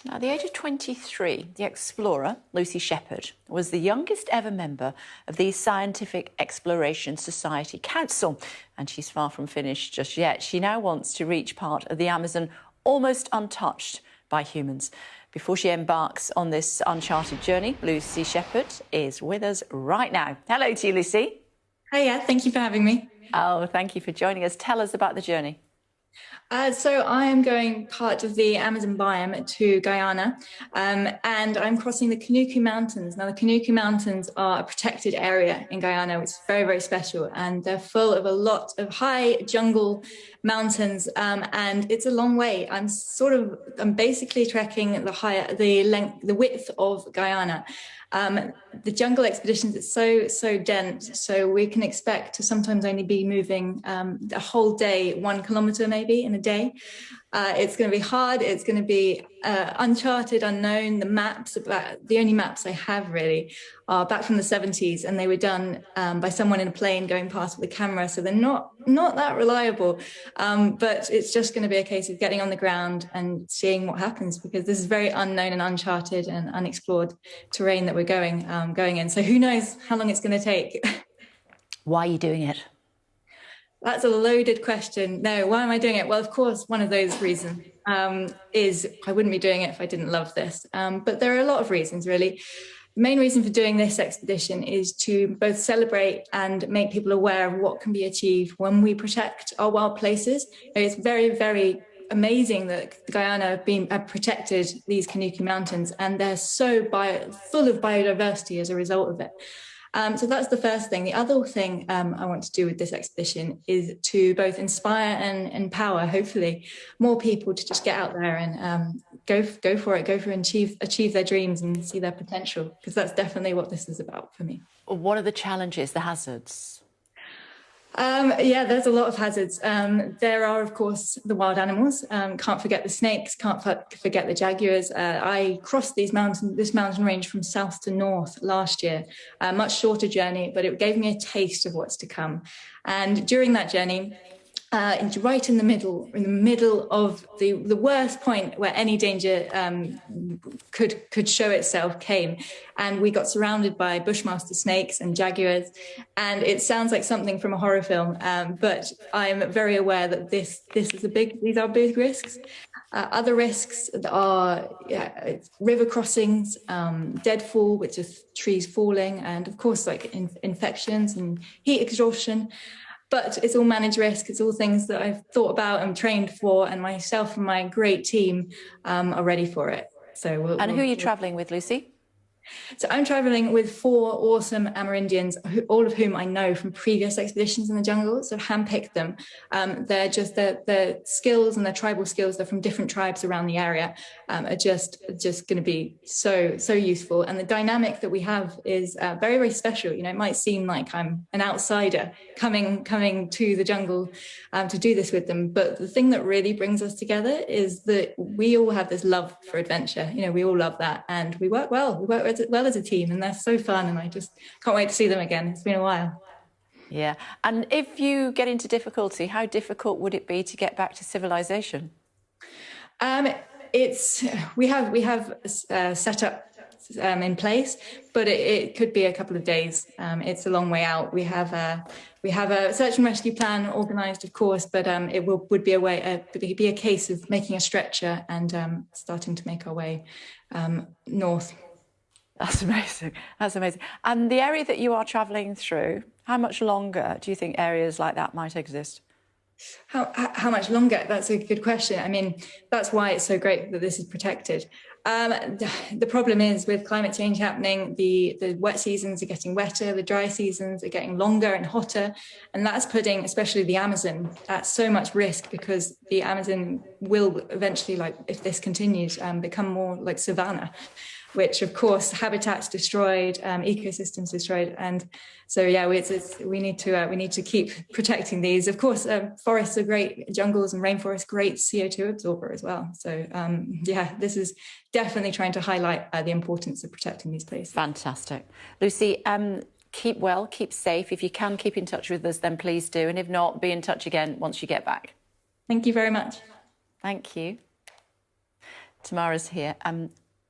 Now, at the age of 23, the explorer, Lucy Shepherd, was the youngest ever member of the Scientific Exploration Society Council. And she's far from finished just yet. She now wants to reach part of the Amazon almost untouched by humans. Before she embarks on this uncharted journey, Lucy Shepherd is with us right now. Hello to you, Lucy. Hiya, thank you for having me. Oh, thank you for joining us. Tell us about the journey. So I am going part of the Amazon biome to Guyana, and I'm crossing the Kanuku Mountains. Now, the Kanuku Mountains are a protected area in Guyana, which is very, very special, and they're full of a lot of high jungle mountains, and it's a long way. I'm basically trekking the width of Guyana. The jungle expeditions, it's so dense, so we can expect to sometimes only be moving a whole day, 1 kilometer maybe in a day. It's going to be hard. It's going to be uncharted, unknown. The only maps I have really are back from the 70s, and they were done by someone in a plane going past with a camera, so they're not that reliable. But it's just going to be a case of getting on the ground and seeing what happens, because this is very unknown and uncharted and unexplored terrain that we're going in. So who knows how long it's going to take? Why are you doing it? That's a loaded question. No, why am I doing it? Well, of course, one of those reasons is I wouldn't be doing it if I didn't love this. But there are a lot of reasons, really. The main reason for doing this expedition is to both celebrate and make people aware of what can be achieved when we protect our wild places. It's very, very amazing that Guyana have protected these Kanuku Mountains, and they're full of biodiversity as a result of it. So that's the first thing. The other thing I want to do with this expedition is to both inspire and empower, hopefully, more people to just get out there and go for it and achieve their dreams and see their potential, because that's definitely what this is about for me. What are the challenges, the hazards? Yeah, there's a lot of hazards. There are, of course, the wild animals. Can't forget the snakes. Can't forget the jaguars. I crossed this mountain range from south to north last year. A much shorter journey, but it gave me a taste of what's to come. And during that journey, right in the middle of the worst point where any danger could show itself came, and we got surrounded by bushmaster snakes and jaguars, and it sounds like something from a horror film, but I'm very aware that these are big risks. Other risks are river crossings, deadfall, which is trees falling, and of course like infections and heat exhaustion. But it's all managed risk. It's all things that I've thought about and trained for, and myself and my great team are ready for it. So who are you travelling with, Lucy? So I'm travelling with 4 awesome Amerindians, all of whom I know from previous expeditions in the jungle. So I've handpicked them. They're just their skills and their tribal skills. They're from different tribes around the area. Are just going to be so useful. And the dynamic that we have is very, very special. You know, it might seem like I'm an outsider coming to the jungle to do this with them, but the thing that really brings us together is that we all have this love for adventure. You know, we all love that, and we work well. We work well as a team, and they're so fun, and I just can't wait to see them again. It's been a while. Yeah. And if you get into difficulty, how difficult would it be to get back to civilization? We have set up in place, but it could be a couple of days. It's a long way out. We have a search and rescue plan organised, of course, but it would be a case of making a stretcher and starting to make our way north. That's amazing. That's amazing. And the area that you are travelling through, how much longer do you think areas like that might exist? How much longer? That's a good question. I mean, that's why it's so great that this is protected. The problem is with climate change happening, the wet seasons are getting wetter, the dry seasons are getting longer and hotter, and that's putting especially the Amazon at so much risk, because the Amazon will eventually, like if this continues, become more like savanna, which of course habitats destroyed, ecosystems destroyed, and so yeah, we need to keep protecting these. Of course, forests are great, jungles and rainforests great CO2 absorber as well. So yeah, this is definitely trying to highlight the importance of protecting these places. Fantastic, Lucy. Keep well, keep safe. If you can keep in touch with us, then please do, and if not, be in touch again once you get back. Thank you very much. Thank you. Tamara's here.